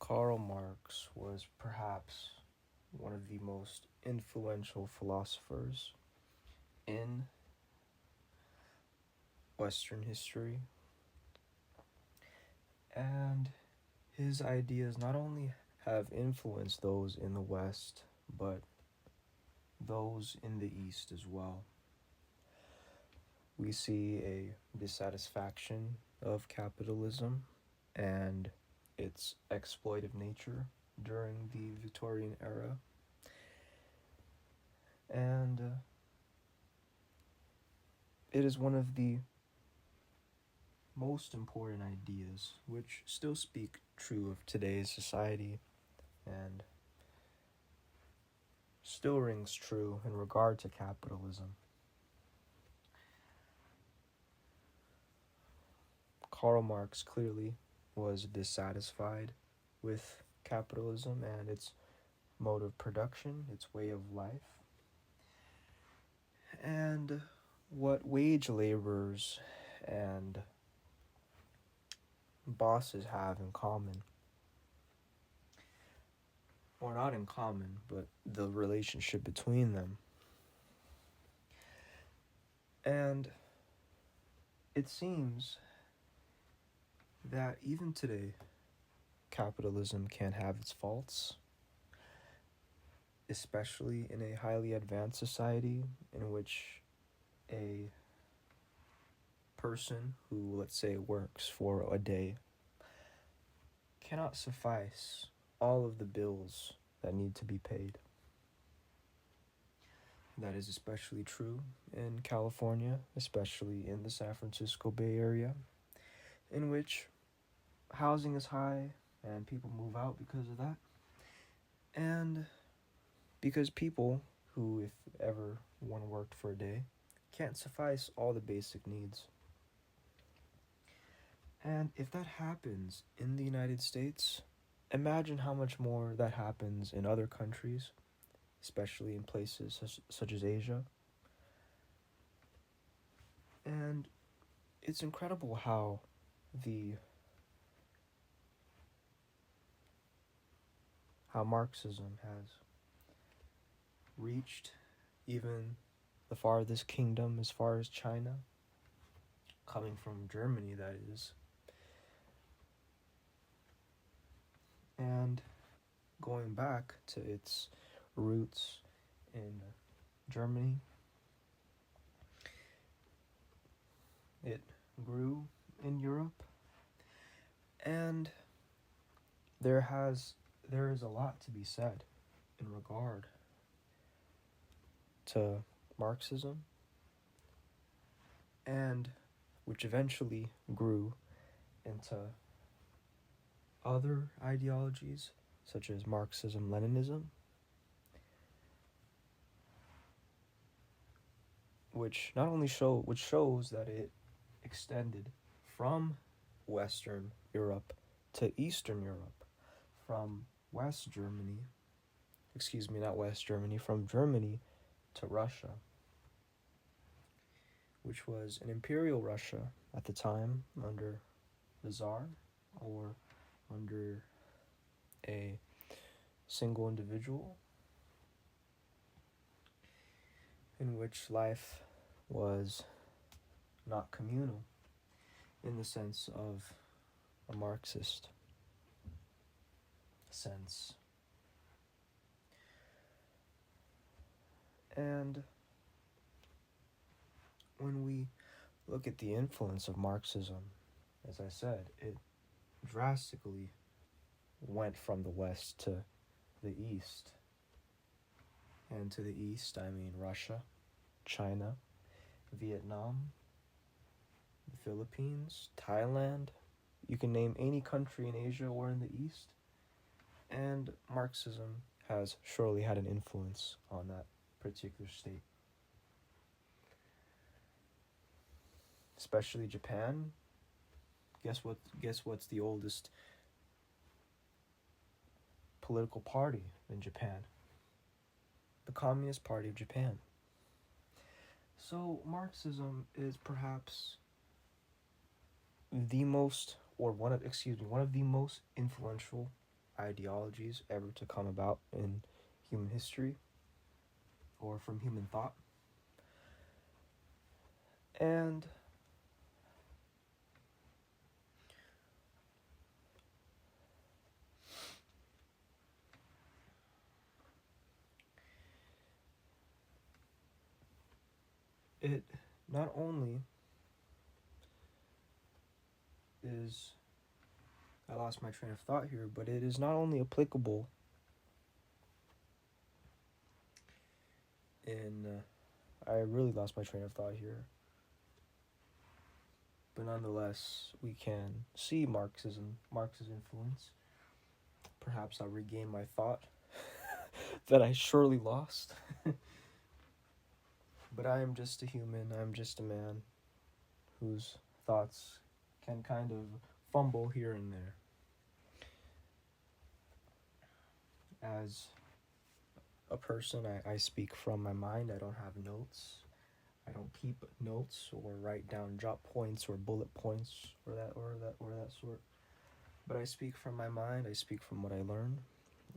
Karl Marx was perhaps one of the most influential philosophers in Western history, and his ideas not only have influenced those in the West, but those in the East as well. We see a dissatisfaction of capitalism and its exploitive nature during the Victorian era. And it is one of the most important ideas which still speak true of today's society and still rings true in regard to capitalism. Karl Marx clearly was dissatisfied with capitalism and its mode of production, its way of life, and what wage laborers and bosses have in common. Or not in common, but the relationship between them. And it seems that even today, capitalism can have its faults, especially in a highly advanced society in which a person who, let's say, works for a day cannot suffice all of the bills that need to be paid. That is especially true in California, especially in the San Francisco Bay Area, in which housing is high and people move out because of that. And because people who, if ever one worked for a day, can't suffice all the basic needs. And if that happens in the United States, imagine how much more that happens in other countries, especially in places such as Asia. And it's incredible how Marxism has reached even the farthest kingdom as far as China, coming from Germany, that is. And going back to its roots in Germany, it grew in Europe, and there is a lot to be said in regard to Marxism, and which eventually grew into other ideologies such as Marxism-Leninism, which shows that it extended from Western Europe to Eastern Europe, from from Germany to Russia, which was an imperial Russia at the time under the Tsar or under a single individual, in which life was not communal in the sense of a Marxist sense. And when we look at the influence of Marxism, as I said, it drastically went from the West to the East. And to the East, I mean Russia, China, Vietnam, the Philippines, Thailand. You can name any country in Asia or in the East. And Marxism has surely had an influence on that particular state. Especially Japan. Guess what's the oldest political party in Japan? The Communist Party of Japan. So Marxism is perhaps one of the most influential ideologies ever to come about in human history or from human thought. And it not only is, I lost my train of thought here, but it is not only applicable in, I really lost my train of thought here, but nonetheless, we can see Marx's influence. Perhaps I'll regain my thought that I surely lost. But I am just a human, I'm just a man whose thoughts can kind of fumble here and there. As a person, I speak from my mind. I don't have notes. I don't keep notes or write down jot points or bullet points or that sort. But I speak from my mind. I speak from what I learn,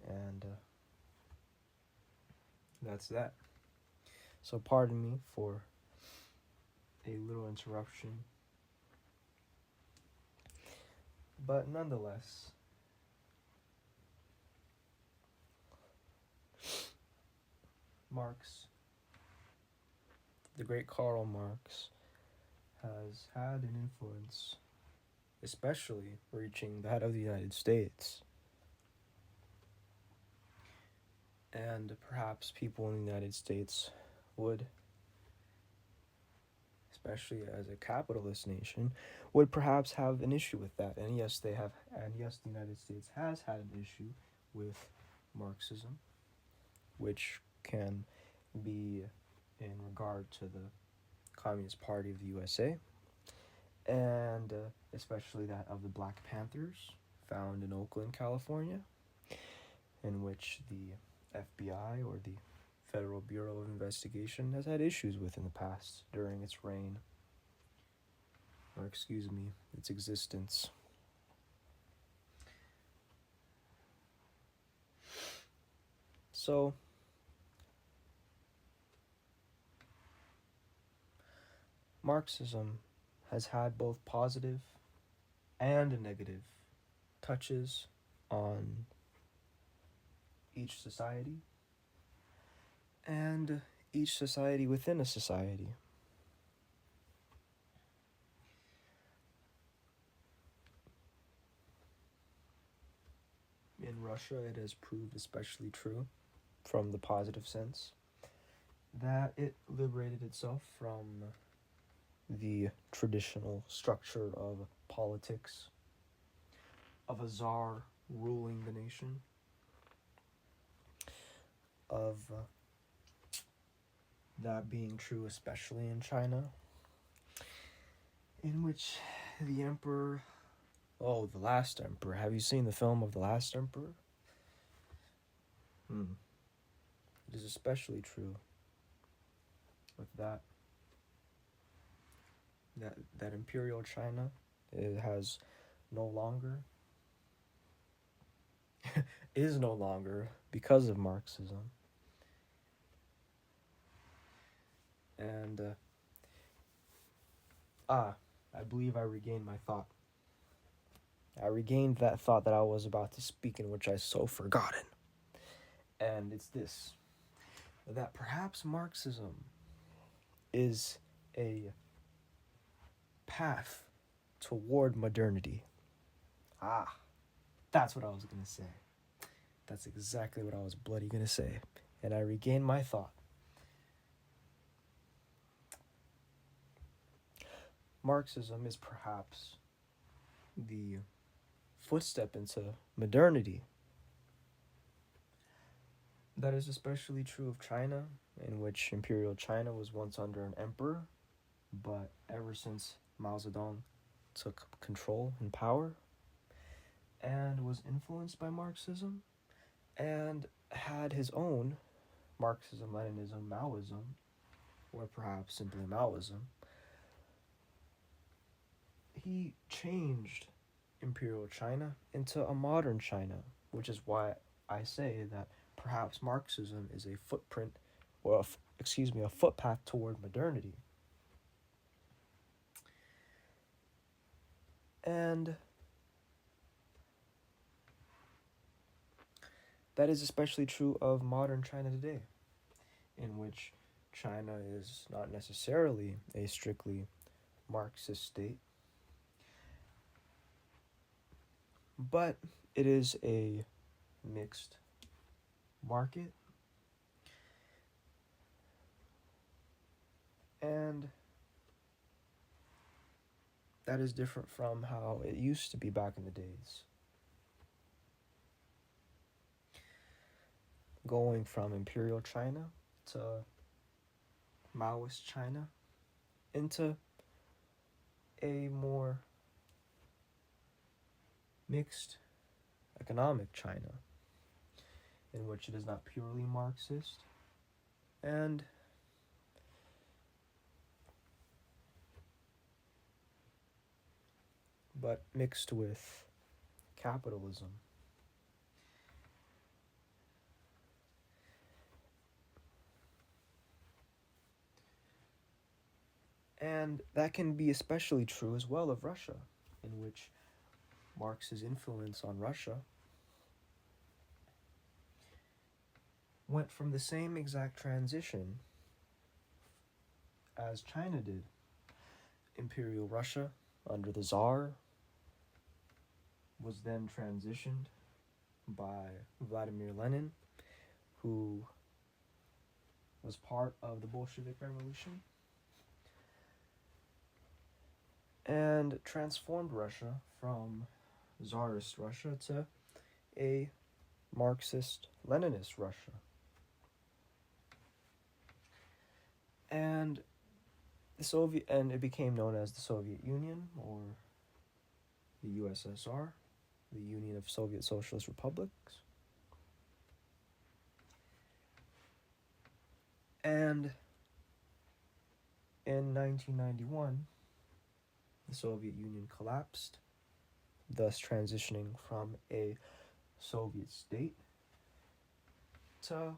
and that's that. So pardon me for a little interruption, but nonetheless, Marx, the great Karl Marx, has had an influence, especially reaching that of the United States. And perhaps people in the United States would, especially as a capitalist nation, would perhaps have an issue with that. And yes, the United States has had an issue with Marxism, which can be in regard to the Communist Party of the USA, and especially that of the Black Panthers, found in Oakland, California, in which the FBI, or the Federal Bureau of Investigation, has had issues with in the past during its reign, or its existence. So, Marxism has had both positive and negative touches on each society, and each society within a society. In Russia, it has proved especially true, from the positive sense, that it liberated itself from the traditional structure of politics, of a czar ruling the nation, of that being true especially in China, in which the emperor, the last emperor, have you seen the film of The Last Emperor? It is especially true with that imperial China, it has no longer is no longer, because of Marxism. And I believe I regained my thought. I regained that thought that I was about to speak, in which I so forgotten. And it's this: that perhaps Marxism is a path toward modernity. That's what I was going to say. That's exactly what I was bloody going to say. And I regained my thought. Marxism is perhaps the footstep into modernity. That is especially true of China, in which Imperial China was once under an emperor, but ever since Mao Zedong took control and power and was influenced by Marxism and had his own Marxism, Leninism, Maoism, or perhaps simply Maoism, he changed Imperial China into a modern China, which is why I say that perhaps Marxism is a footprint, or a footpath toward modernity. And that is especially true of modern China today, in which China is not necessarily a strictly Marxist state, but it is a mixed market, and that is different from how it used to be back in the days. Going from Imperial China to Maoist China into a more mixed economic China, in which it is not purely Marxist and but mixed with capitalism. And that can be especially true as well of Russia, in which Marx's influence on Russia went from the same exact transition as China did. Imperial Russia, under the Tsar, was then transitioned by Vladimir Lenin, who was part of the Bolshevik Revolution, and transformed Russia from Tsarist Russia to a Marxist-Leninist Russia. And it became known as the Soviet Union, or the USSR, the Union of Soviet Socialist Republics. And in 1991, the Soviet Union collapsed, thus transitioning from a Soviet state to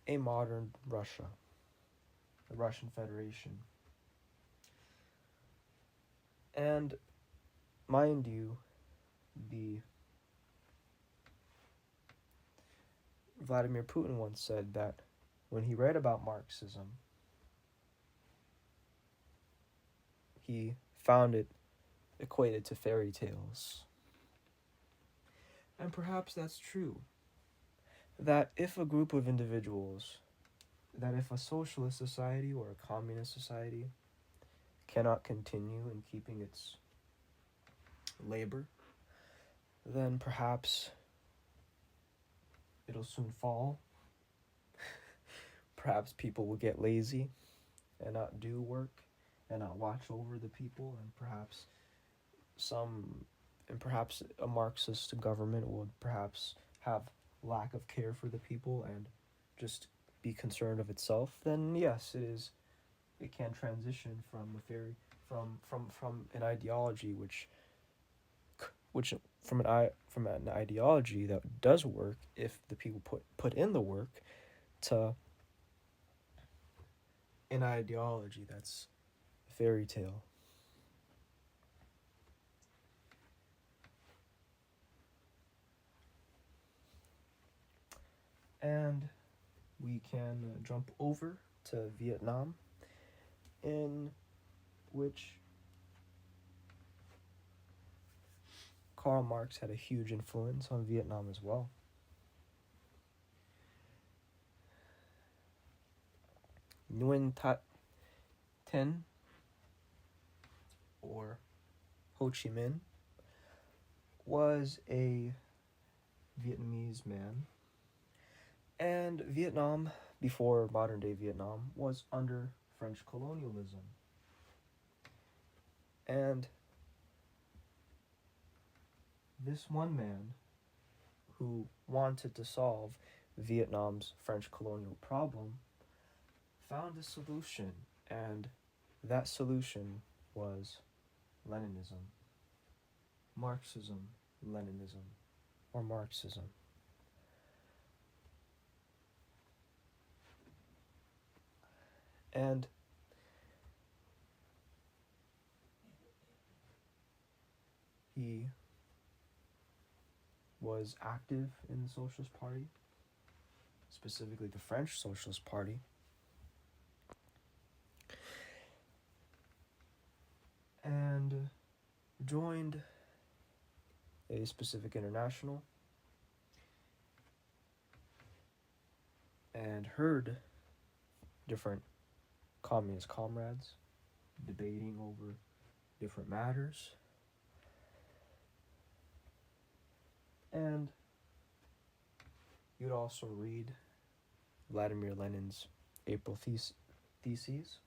a modern Russia, the Russian Federation. And mind you, Vladimir Putin once said that when he read about Marxism, he found it equated to fairy tales. And perhaps that's true. That if a group of individuals, that if a socialist society or a communist society cannot continue in keeping its labor, then perhaps it'll soon fall. Perhaps people will get lazy and not do work and not watch over the people, and perhaps a Marxist government would perhaps have lack of care for the people and just be concerned of itself. Then yes, it can transition from an ideology from an ideology that does work if the people put in the work, to an ideology that's a fairy tale. And we can jump over to Vietnam, in which Karl Marx had a huge influence on Vietnam as well. Nguyen Thach Thien, or Ho Chi Minh, was a Vietnamese man, and Vietnam, before modern day Vietnam, was under French colonialism. And this one man, who wanted to solve Vietnam's French colonial problem, found a solution, and that solution was Leninism. Marxism, Leninism. or Marxism. And he was active in the Socialist Party, specifically the French Socialist Party. And joined a specific international and heard different communist comrades debating over different matters. And you'd also read Vladimir Lenin's April Theses,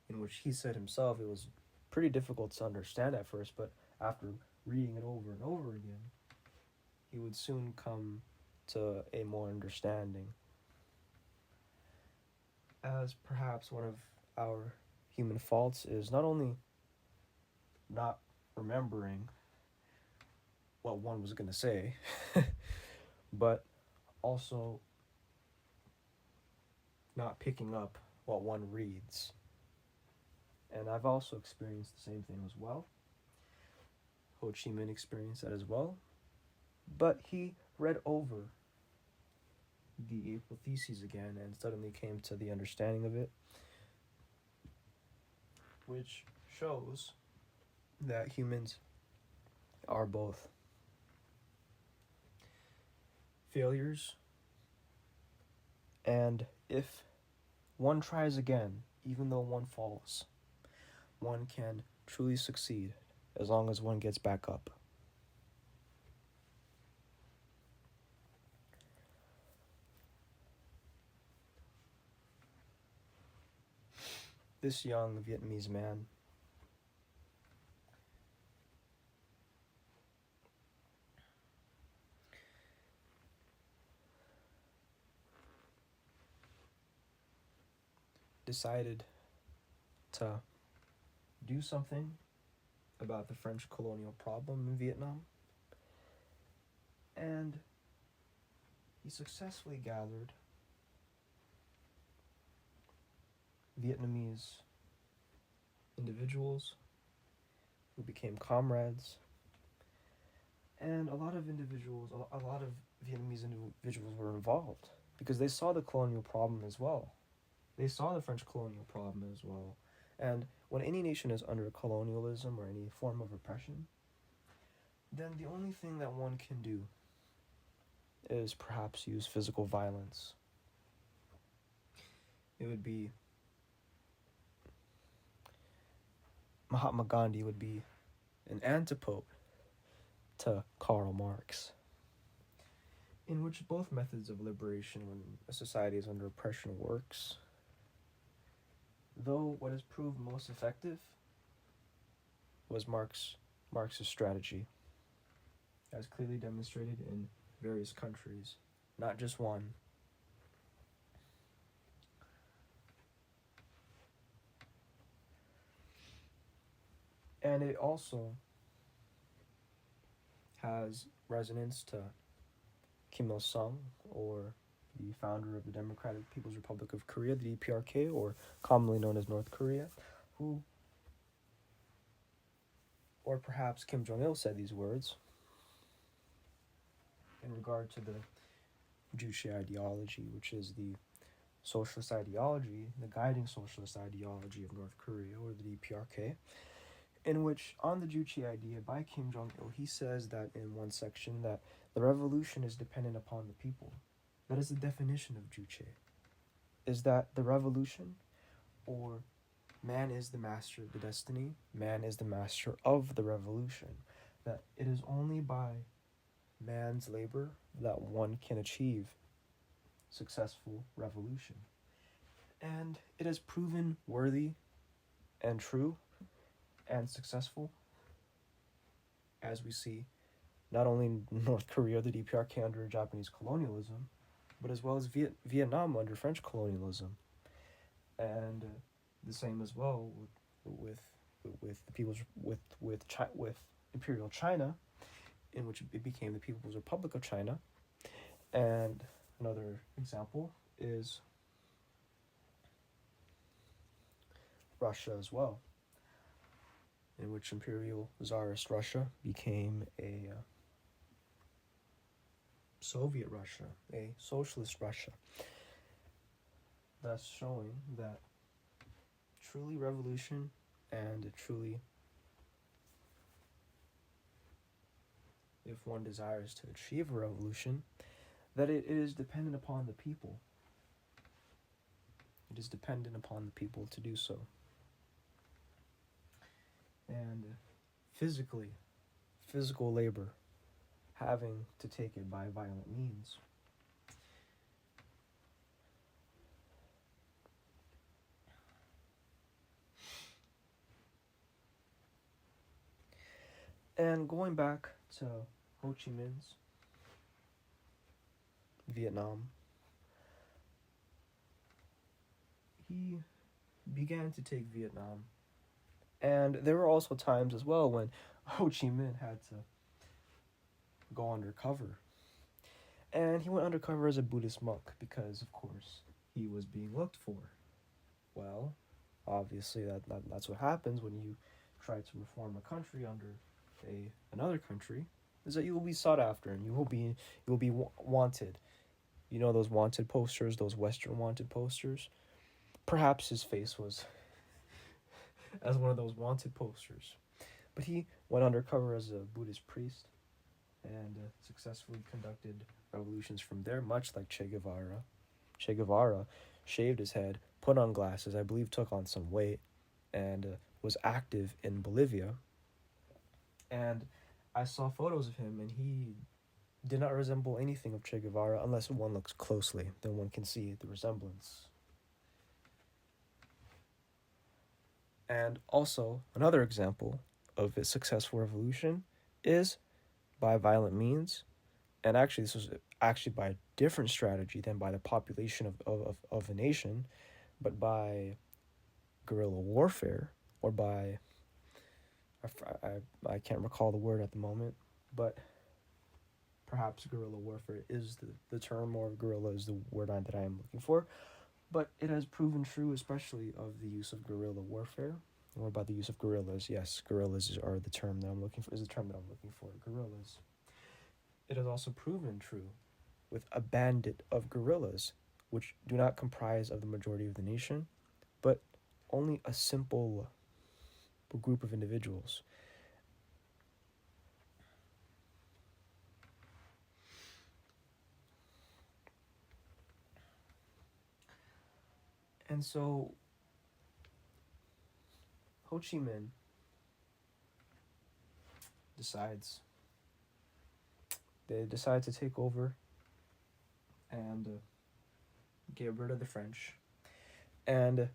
in which he said himself it was pretty difficult to understand at first, but after reading it over and over again, he would soon come to a more understanding. As perhaps one of our human faults is not only not remembering what one was going to say, but also not picking up what one reads. And I've also experienced the same thing as well. Ho Chi Minh experienced that as well. But he read over the April Theses again and suddenly came to the understanding of it, which shows that humans are both failures, and if one tries again, even though one falls, one can truly succeed as long as one gets back up. This young Vietnamese man decided to do something about the French colonial problem in Vietnam, and he successfully gathered Vietnamese individuals who became comrades, and a lot of Vietnamese individuals were involved because they saw the colonial problem as well. They saw the French colonial problem as well. And when any nation is under colonialism or any form of oppression, then the only thing that one can do is perhaps use physical violence. It would be Mahatma Gandhi would be an antipode to Karl Marx, in which both methods of liberation when a society is under oppression works, though what has proved most effective was Marx's strategy, as clearly demonstrated in various countries, not just one. And it also has resonance to Kim Il-sung, or the founder of the Democratic People's Republic of Korea, the DPRK, or commonly known as North Korea, who, or perhaps Kim Jong-il said these words in regard to the Juche ideology, which is the socialist ideology, the guiding socialist ideology of North Korea, or the DPRK, in which, on the Juche idea by Kim Jong-il, he says that in one section that the revolution is dependent upon the people. That is the definition of Juche. Is that the revolution, or man is the master of the destiny, man is the master of the revolution. That it is only by man's labor that one can achieve successful revolution. And it has proven worthy and true and successful, as we see not only in North Korea, the DPRK under Japanese colonialism, but as well as Vietnam under French colonialism, and the same as well with Imperial China, in which it became the People's Republic of China. And another example is Russia as well, in which Imperial Tsarist Russia became a Soviet Russia, a socialist Russia. Thus showing that truly revolution and truly, if one desires to achieve a revolution, that it is dependent upon the people. It is dependent upon the people to do so. And physical labor, having to take it by violent means. And going back to Ho Chi Minh's Vietnam, he began to take Vietnam. And there were also times as well when Ho Chi Minh had to go undercover. And he went undercover as a Buddhist monk because, of course, he was being looked for. Well, obviously that's what happens when you try to reform a country under another country, is that you will be sought after and you will be wanted. You know those wanted posters, those Western wanted posters? Perhaps his face was as one of those wanted posters. But he went undercover as a Buddhist priest and successfully conducted revolutions from there, much like Che Guevara. Che Guevara shaved his head, put on glasses, I believe took on some weight, and was active in Bolivia. And I saw photos of him, and he did not resemble anything of Che Guevara unless one looks closely. Then one can see the resemblance. And also, another example of a successful revolution is by violent means. And actually, this was actually by a different strategy than by the population of a nation, but by guerrilla warfare, or by, I can't recall the word at the moment, but perhaps guerrilla warfare is the term, or guerrilla is the word that I am looking for. But it has proven true, especially of the use of guerrilla warfare, or about the use of guerrillas. Yes, guerrillas are the term that I'm looking for. Is the term that I'm looking for. Guerrillas. It has also proven true with a bandit of guerrillas, which do not comprise of the majority of the nation, but only a simple group of individuals. And so Ho Chi Minh decide to take over and get rid of the French. And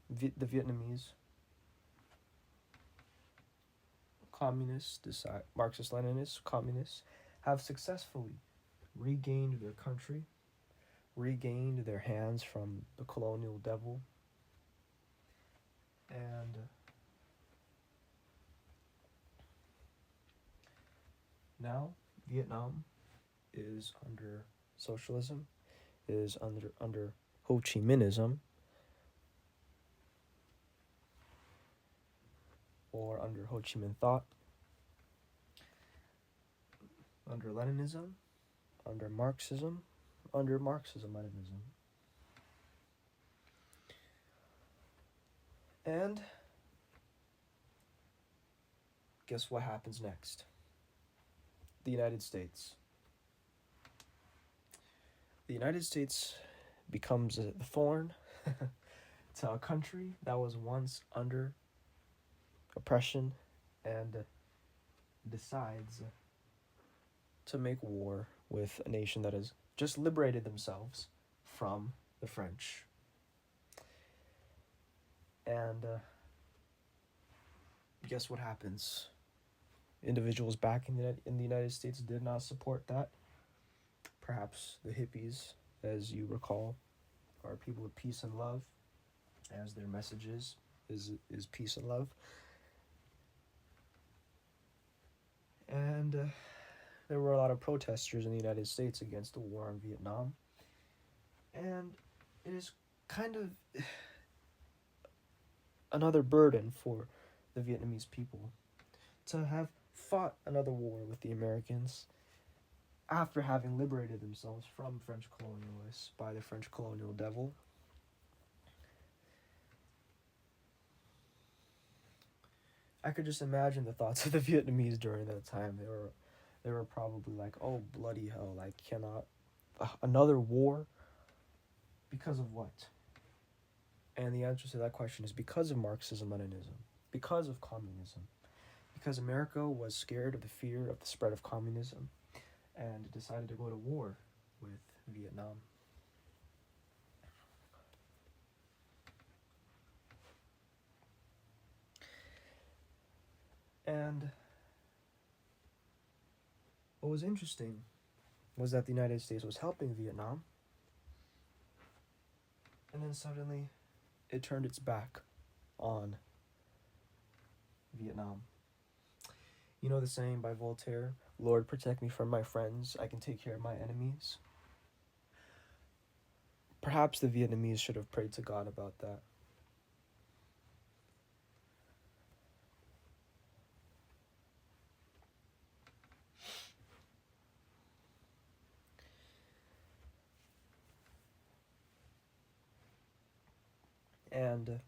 the Vietnamese communists, Marxist-Leninists, communists, have successfully regained their country, regained their hands from the colonial devil, and now Vietnam is under socialism, is under Ho Chi Minhism, or under Ho Chi Minh thought, under Leninism, under Marxism, under Marxism-Leninism. And guess what happens next? The United States. The United States becomes a thorn to a country that was once under oppression and decides to make war with a nation that has just liberated themselves from the French. And guess what happens? Individuals back in the United States did not support that. Perhaps the hippies, as you recall, are people of peace and love, as their message is peace and love. And there were a lot of protesters in the United States against the war in Vietnam. And it is kind of another burden for the Vietnamese people to have fought another war with the Americans after having liberated themselves from French colonialists by the French colonial devil. I could just imagine the thoughts of the Vietnamese during that time. They were probably like, "Oh bloody hell! I cannot another war because of what?" And the answer to that question is because of Marxism-Leninism, because of communism, because America was scared of the fear of the spread of communism, and decided to go to war with Vietnam. And what was interesting was that the United States was helping Vietnam, and then suddenly it turned its back on Vietnam. You know the saying by Voltaire, "Lord, protect me from my friends, I can take care of my enemies." Perhaps the Vietnamese should have prayed to God about that. And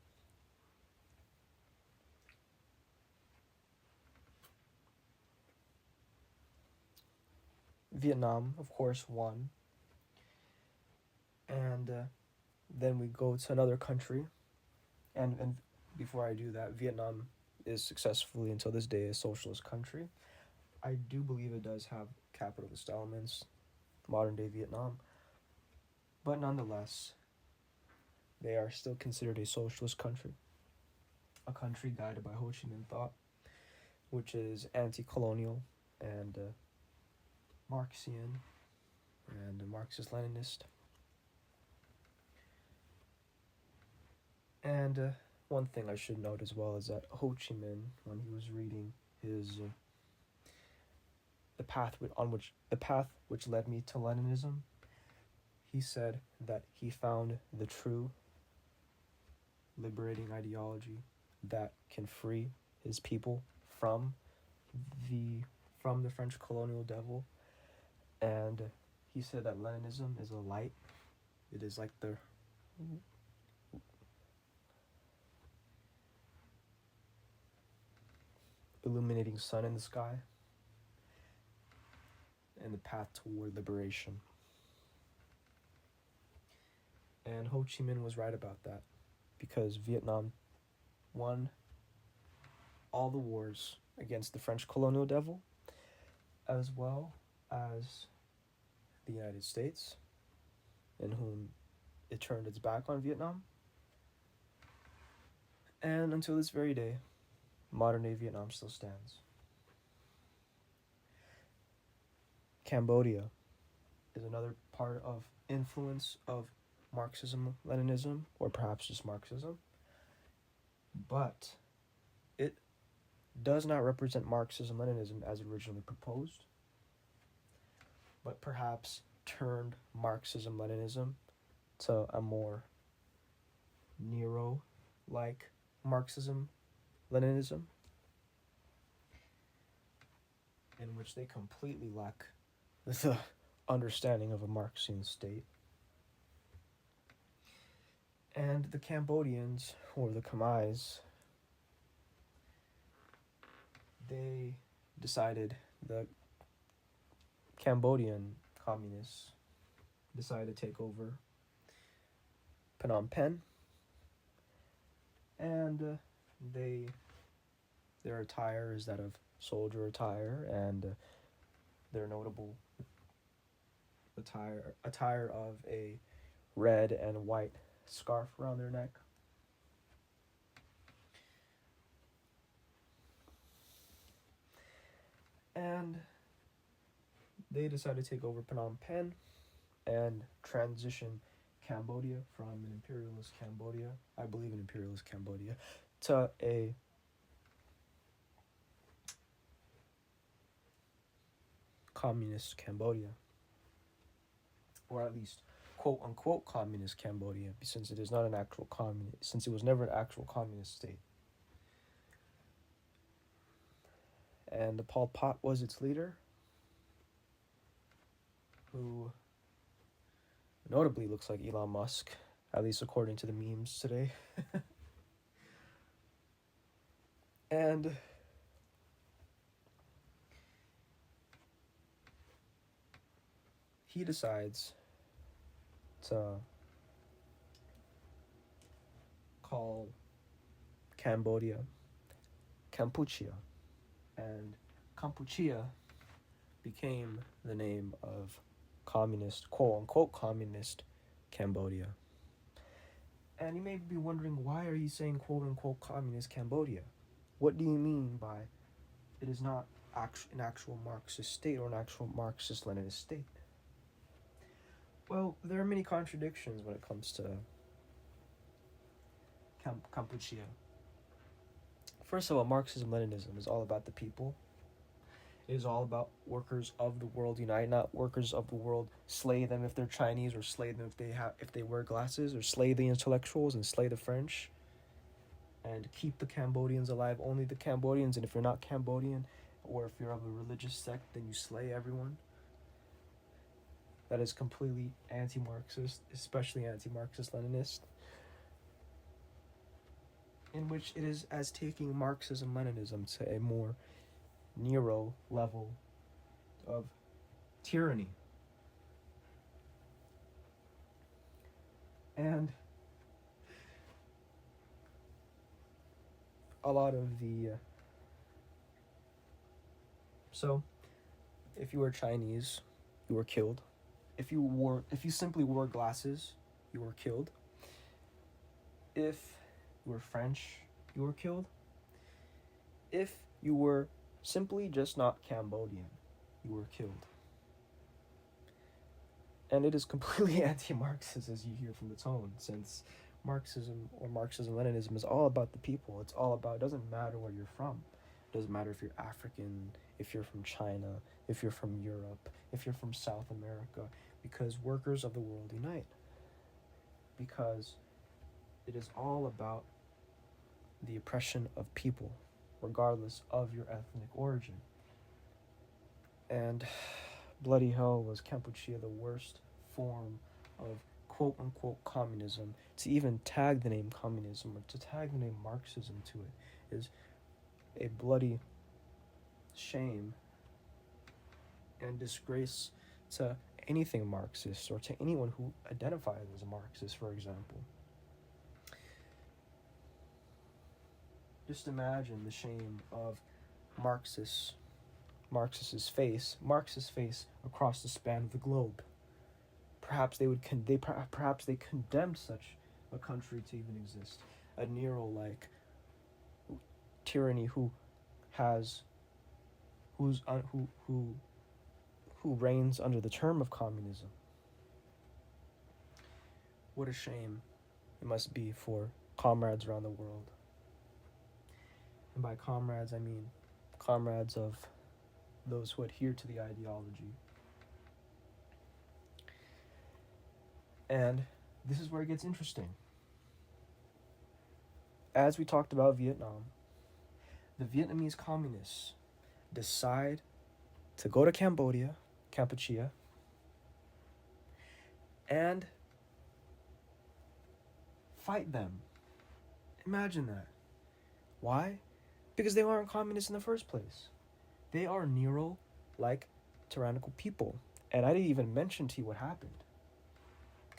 Vietnam, of course, won. And then we go to another country. And before I do that, Vietnam is successfully, until this day, a socialist country. I do believe it does have capitalist elements, modern-day Vietnam. But nonetheless, they are still considered a socialist country. A country guided by Ho Chi Minh thought, which is anti-colonial and Marxian and Marxist-Leninist. And one thing I should note as well is that Ho Chi Minh, when he was reading his the path which led me to Leninism, he said that he found the true liberating ideology that can free his people from the French colonial devil. And he said that Leninism is a light. It is like the illuminating sun in the sky and the path toward liberation. And Ho Chi Minh was right about that, because Vietnam won all the wars against the French colonial devil, as well as the United States, in whom it turned its back on Vietnam. And until this very day, modern-day Vietnam still stands. Cambodia is another part of influence of Marxism-Leninism, or perhaps just Marxism. But it does not represent Marxism-Leninism as originally proposed, but perhaps turned Marxism-Leninism to a more Nero-like Marxism-Leninism, in which they completely lack the understanding of a Marxian state. And the Cambodians, or the Khmers, they decided, the Cambodian communists decided to take over Phnom Penh, and their attire is that of soldier attire, and their notable attire of a red and white scarf around their neck. And they decided to take over Phnom Penh and transition Cambodia from an imperialist Cambodia, I believe in imperialist Cambodia, to a communist Cambodia, or at least quote unquote communist Cambodia, since it is not an actual communist, since it was never an actual communist state. And Pol Pot was its leader, who notably looks like Elon Musk, at least according to the memes today. And he decides to call Cambodia Kampuchea, and Kampuchea became the name of communist, quote unquote communist Cambodia. And you may be wondering, why are you saying quote unquote communist Cambodia? What do you mean by it is not an actual Marxist state or an actual Marxist-Leninist state? Well, there are many contradictions when it comes to Kampuchea. First of all, Marxism-Leninism is all about the people. It is all about workers of the world unite, not workers of the world slay them if they're Chinese, or slay them if they wear glasses, or slay the intellectuals and slay the French, and keep the Cambodians alive, only the Cambodians, and if you're not Cambodian, or if you're of a religious sect, then you slay everyone. That is completely anti-Marxist, especially anti-Marxist-Leninist, in which it is as taking Marxism-Leninism to a more Nero level of tyranny. And a lot of the so if you were Chinese, you were killed. If you simply wore glasses, you were killed. If you were French, you were killed. If you were simply just not Cambodian, you were killed. And it is completely anti-Marxist, as you hear from the tone, since Marxism or Marxism-Leninism is all about the people. It's all about, it doesn't matter where you're from. It doesn't matter if you're African, if you're from China, if you're from Europe, if you're from South America, because workers of the world unite. Because it is all about the oppression of people, regardless of your ethnic origin. And bloody hell, was Kampuchea the worst form of quote-unquote communism. To even tag the name communism or to tag the name Marxism to it is a bloody shame and disgrace to anything Marxist, or to anyone who identifies as a Marxist, for example. Just imagine the shame of Marxist's face across the span of the globe. Perhaps they condemned such a country to even exist. A Nero-like tyranny who reigns under the term of communism. What a shame it must be for comrades around the world. And by comrades, I mean comrades of those who adhere to the ideology. And this is where it gets interesting. As we talked about Vietnam, the Vietnamese communists decide to go to Kampuchea, and fight them. Imagine that. Why? Because they aren't communists in the first place. They are Nero-like tyrannical people. And I didn't even mention to you what happened.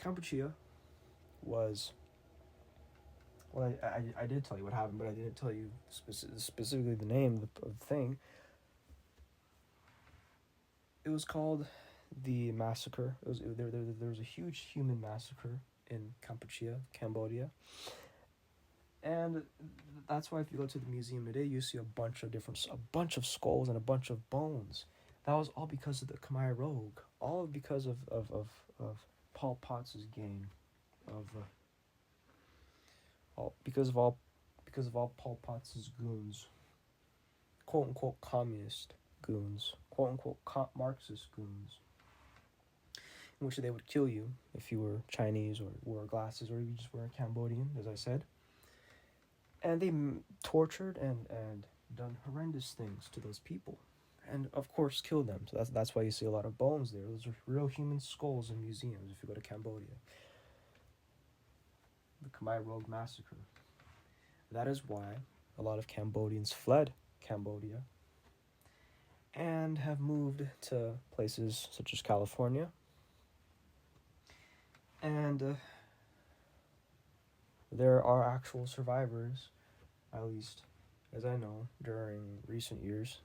Kampuchea was... Well, I did tell you what happened, but I didn't tell you specifically the name of the thing. It was called the massacre. There was a huge human massacre in Kampuchea, Cambodia. And that's why if you go to the museum today, you see a bunch of skulls and a bunch of bones. That was all because of the Khmer Rouge. All because of Pol Pot's gang, because of all Pol Pot's goons, quote unquote communist goons, quote unquote Marxist goons, in which they would kill you if you were Chinese or wore glasses or you just were a Cambodian, as I said. And they tortured and done horrendous things to those people. And of course killed them. So that's why you see a lot of bones there. Those are real human skulls in museums if you go to Cambodia. The Khmer Rouge massacre. That is why a lot of Cambodians fled Cambodia and have moved to places such as California. And there are actual survivors, at least as I know, during recent years.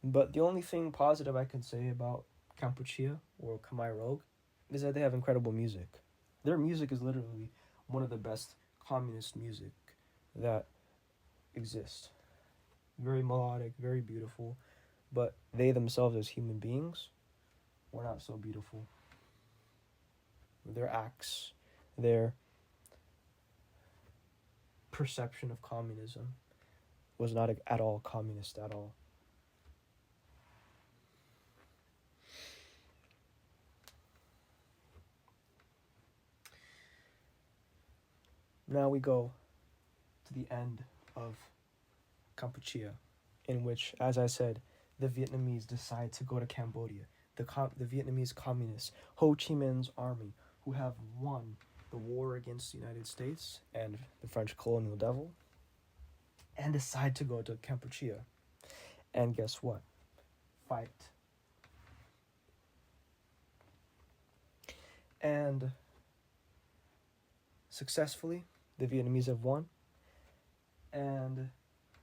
But the only thing positive I can say about Kampuchea or Khmer Rouge is that they have incredible music. Their music is literally one of the best communist music that exists. Very melodic, very beautiful, but they themselves as human beings were not so beautiful. Their acts, their perception of communism was not at all communist at all. Now we go to the end of Kampuchea, in which, as I said, the Vietnamese decide to go to Cambodia. The Vietnamese communists, Ho Chi Minh's army, who have won the war against the United States and the French colonial devil, and decide to go to Kampuchea. And guess what? Fight. And successfully, the Vietnamese have won, and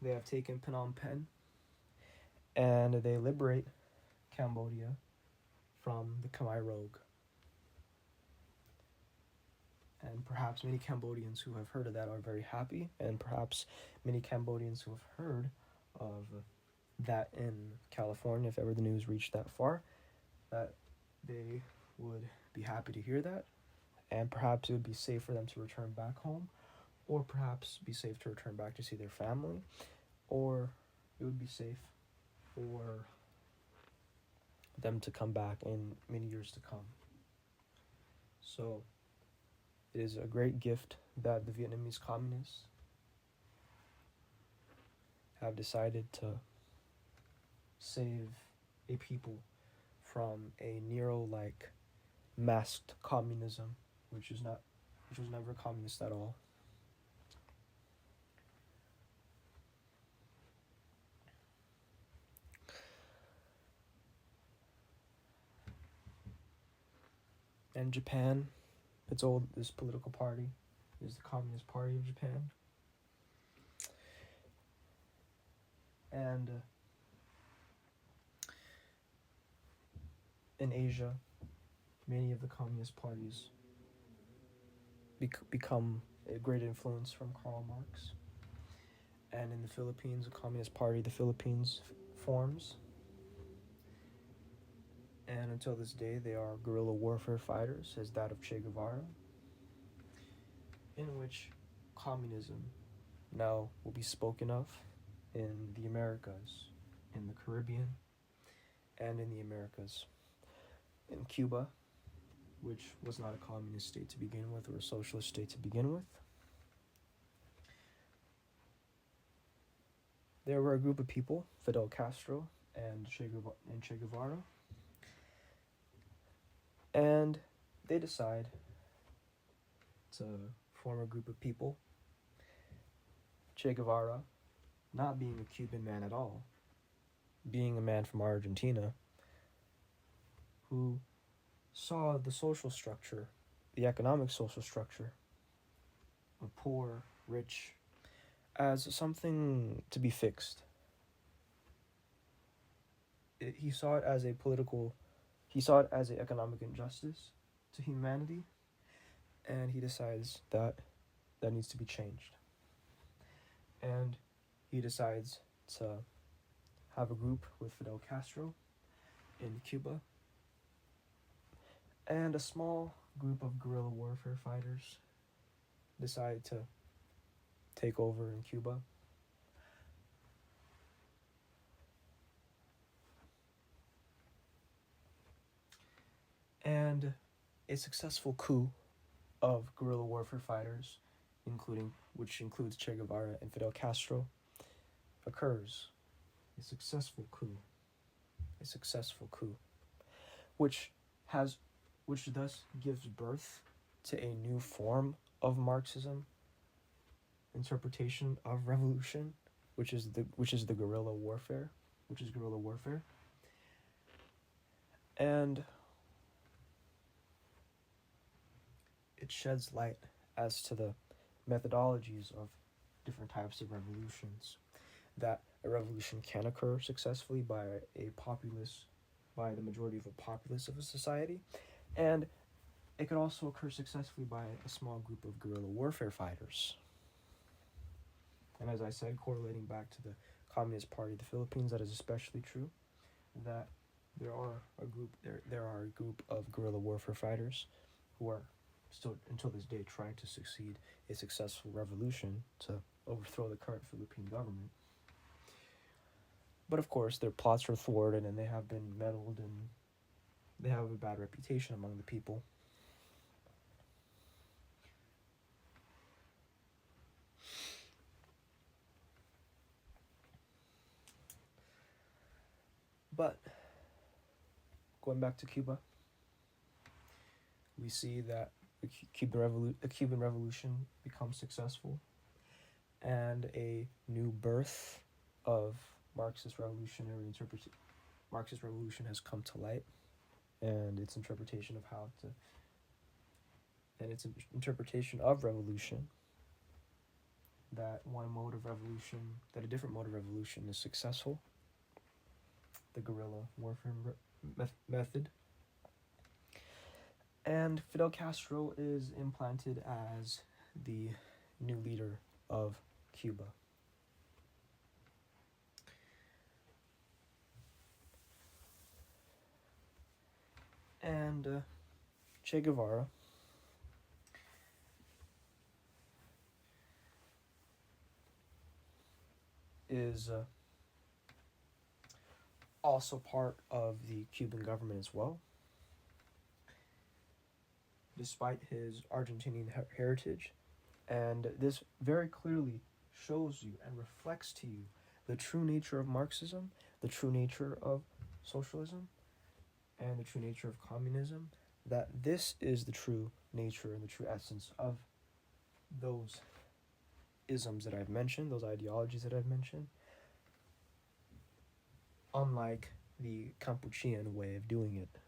they have taken Phnom Penh, and they liberate Cambodia from the Khmer Rouge. And perhaps many Cambodians who have heard of that are very happy, and perhaps many Cambodians who have heard of that in California, if ever the news reached that far, that they would be happy to hear that, and perhaps it would be safe for them to return back home, or perhaps be safe to return back to see their family, or it would be safe for them to come back in many years to come. So it is a great gift that the Vietnamese communists have decided to save a people from a Nero-like masked communism, which was never communist at all. And Japan, this political party is the Communist Party of Japan. And in Asia, many of the communist parties become a great influence from Karl Marx. And in the Philippines, the Communist Party of the Philippines forms. And until this day, they are guerrilla warfare fighters, as that of Che Guevara, in which communism now will be spoken of in the Americas, in the Caribbean, and in the Americas. In Cuba, which was not a communist state to begin with, or a socialist state to begin with, there were a group of people, Fidel Castro and Che Guevara, and they decide to form a group of people. Che Guevara, not being a Cuban man at all, being a man from Argentina, who saw the social structure, the economic social structure of poor, rich, as something to be fixed. He saw it as an economic injustice to humanity, and he decides that needs to be changed. And he decides to have a group with Fidel Castro in Cuba, and a small group of guerrilla warfare fighters decide to takeover in Cuba. And a successful coup of guerrilla warfare fighters, which includes Che Guevara and Fidel Castro, occurs. A successful coup, which thus gives birth to a new form of Marxism interpretation of revolution, which is guerrilla warfare, and it sheds light as to the methodologies of different types of revolutions. That a revolution can occur successfully by the majority of a populace of a society, and it could also occur successfully by a small group of guerrilla warfare fighters. And as I said, correlating back to the Communist Party of the Philippines, that is especially true, that there are a group of guerrilla warfare fighters who are still, until this day, trying to succeed a successful revolution to overthrow the current Philippine government. But of course, their plots are thwarted, and they have been meddled, and they have a bad reputation among the people. But going back to Cuba, we see that the Cuban Revolution becomes successful, and a new birth of Marxist revolution has come to light, and its interpretation of revolution, that a different mode of revolution is successful, the guerrilla warfare method. And Fidel Castro is implanted as the new leader of Cuba. And Che Guevara is also part of the Cuban government as well. Despite his Argentinian heritage, and this very clearly shows you and reflects to you the true nature of Marxism, the true nature of socialism, and the true nature of communism, that this is the true nature and the true essence of those isms that I've mentioned, those ideologies that I've mentioned, unlike the Campuchian way of doing it,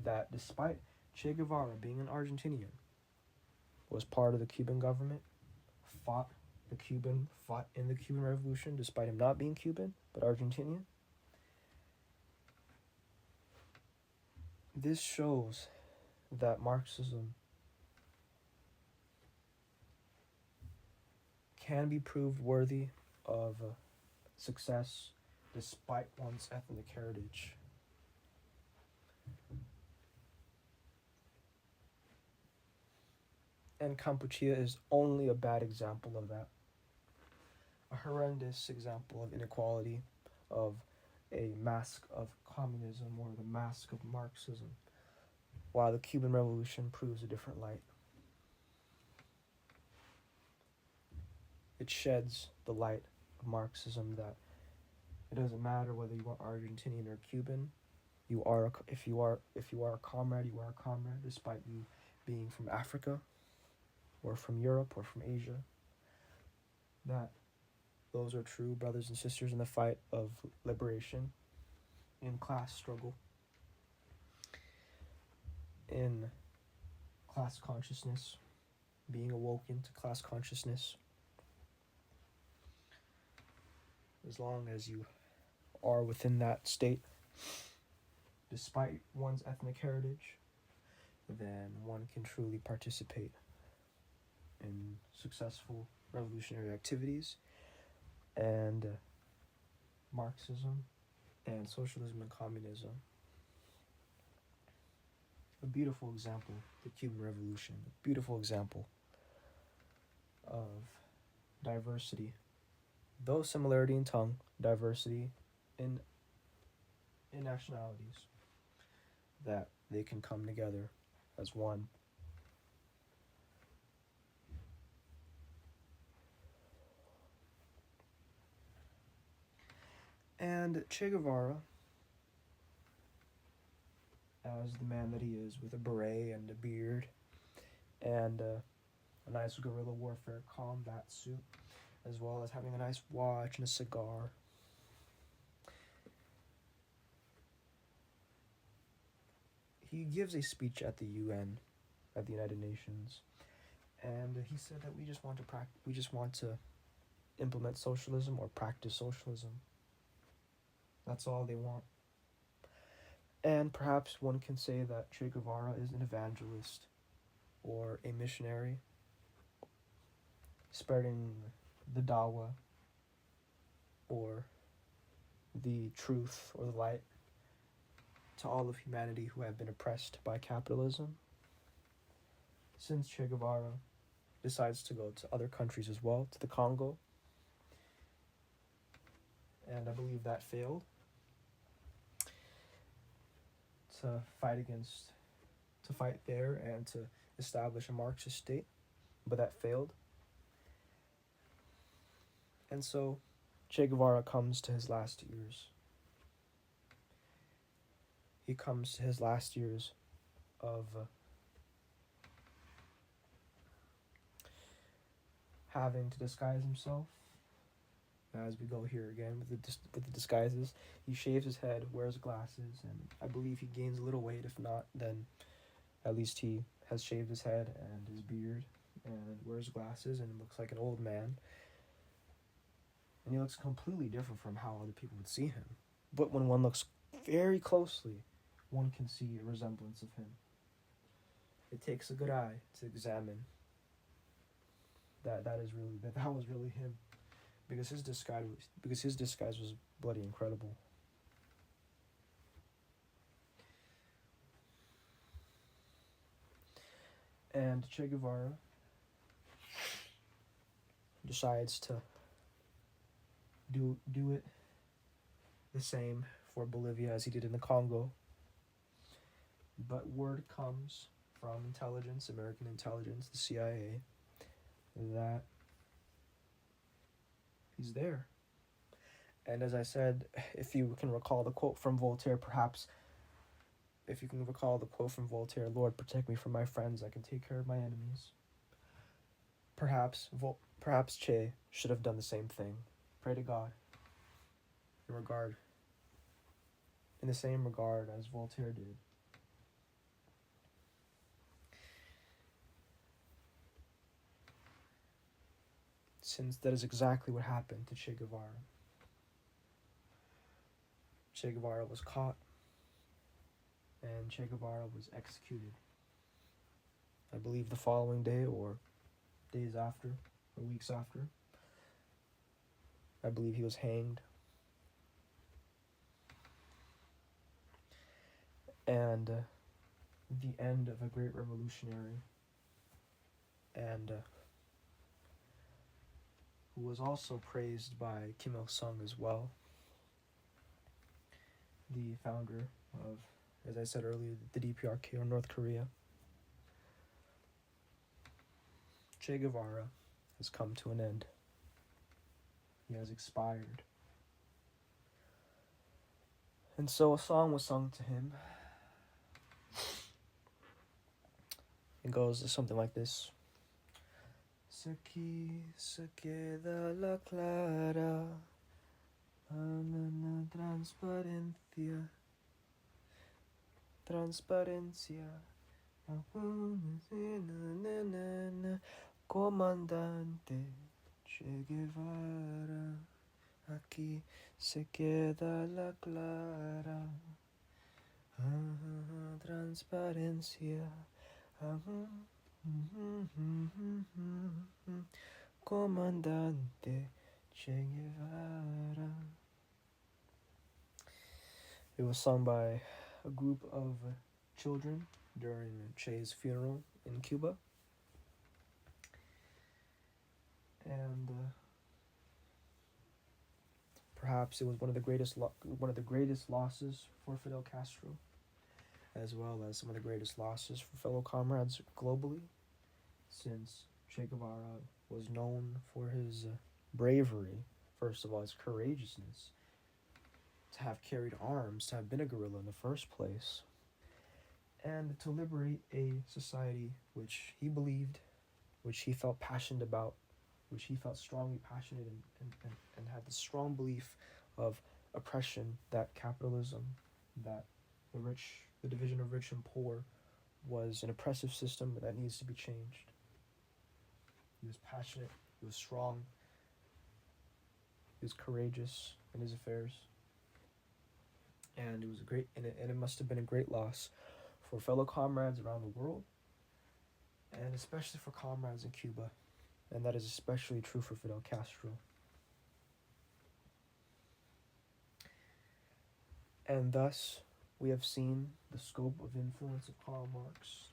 that despite Che Guevara being an Argentinian, was part of the Cuban government, fought in the Cuban Revolution, despite him not being Cuban, but Argentinian. This shows that Marxism can be proved worthy of success despite one's ethnic heritage. And Kampuchea is only a bad example of that. A horrendous example of inequality, of a mask of communism or the mask of Marxism, while the Cuban Revolution proves a different light. It sheds the light of Marxism that it doesn't matter whether you are Argentinian or Cuban. If you are a comrade, you are a comrade, despite you being from Africa, or from Europe, or from Asia. That those are true brothers and sisters in the fight of liberation, in class struggle, in class consciousness, being awoken to class consciousness. As long as you are within that state, despite one's ethnic heritage, then one can truly participate in successful revolutionary activities, and Marxism and socialism and communism. A beautiful example, the Cuban Revolution, a beautiful example of diversity. Though similarity in tongue, diversity in nationalities, that they can come together as one. And Che Guevara, as the man that he is, with a beret and a beard and a nice guerrilla warfare combat suit, as well as having a nice watch and a cigar. He gives a speech at the UN, at the United Nations, and he said that we just want to implement socialism or practice socialism. That's all they want. And perhaps one can say that Che Guevara is an evangelist or a missionary, spreading the Dawa or the truth or the light to all of humanity who have been oppressed by capitalism. Since Che Guevara decides to go to other countries as well, to the Congo, and I believe that failed, to fight there and to establish a Marxist state, but that failed. And so Che Guevara comes to his last years. He comes to his last years of having to disguise himself. As we go here again with the disguises, he shaves his head, wears glasses, and I believe he gains a little weight. If not, then at least he has shaved his head and his beard and wears glasses and looks like an old man. And he looks completely different from how other people would see him. But when one looks very closely, one can see a resemblance of him. It takes a good eye to examine that was really him. Because his disguise was bloody incredible. And Che Guevara decides to do it the same for Bolivia as he did in the Congo. But word comes from intelligence, American intelligence, the CIA, that he's there. And as I said, if you can recall the quote from Voltaire, Lord, protect me from my friends, I can take care of my enemies. Perhaps Che should have done the same thing. Pray to God in the same regard as Voltaire did. Since that is exactly what happened to Che Guevara. Che Guevara was caught, and Che Guevara was executed. I believe the following day, or days after, or weeks after. I believe he was hanged. And the end of a great revolutionary, and who was also praised by Kim Il-sung as well, the founder of, as I said earlier, the DPRK, or North Korea. Che Guevara has come to an end. He has expired. And so a song was sung to him. It goes something like this. Aquí se queda la clara, la transparencia, comandante Che Guevara. Aquí se queda la clara, transparencia, comandante Che Guevara. It was sung by a group of children during Che's funeral in Cuba. and perhaps it was one of the greatest losses for Fidel Castro, as well as some of the greatest losses for fellow comrades globally, since Che Guevara was known for his bravery, first of all, his courageousness, to have carried arms, to have been a guerrilla in the first place, and to liberate a society which he believed, which he felt passionate about, which he felt strongly passionate and had the strong belief of oppression, that capitalism, that the division of rich and poor was an oppressive system that needs to be changed. He was passionate, he was strong, he was courageous in his affairs. And it must have been a great loss for fellow comrades around the world, and especially for comrades in Cuba. And that is especially true for Fidel Castro. And thus, we have seen the scope of influence of Karl Marx.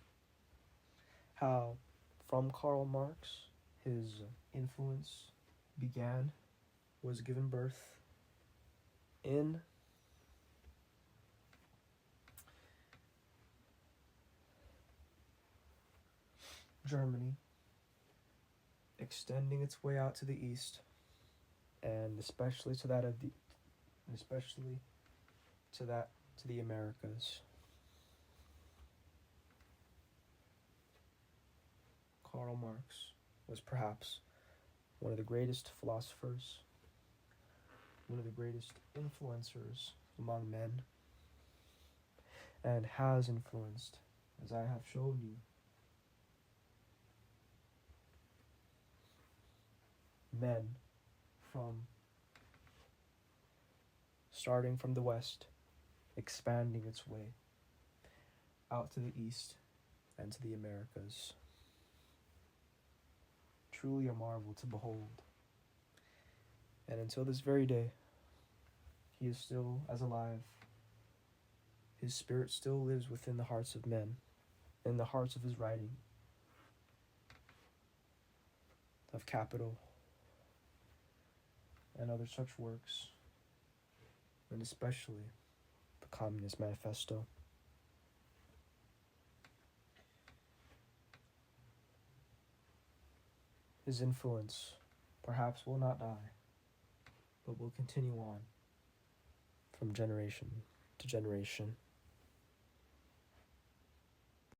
How, from Karl Marx, his influence was given birth in Germany, extending its way out to the east, and especially to the Americas. Karl Marx was perhaps one of the greatest philosophers, one of the greatest influencers among men, and has influenced, as I have shown you, men starting from the West, expanding its way out to the East and to the Americas. Truly a marvel to behold. And until this very day, he is still as alive. His spirit still lives within the hearts of men, in the hearts of his writing, of Capital, and other such works, and especially the Communist Manifesto. His influence perhaps will not die, but will continue on from generation to generation.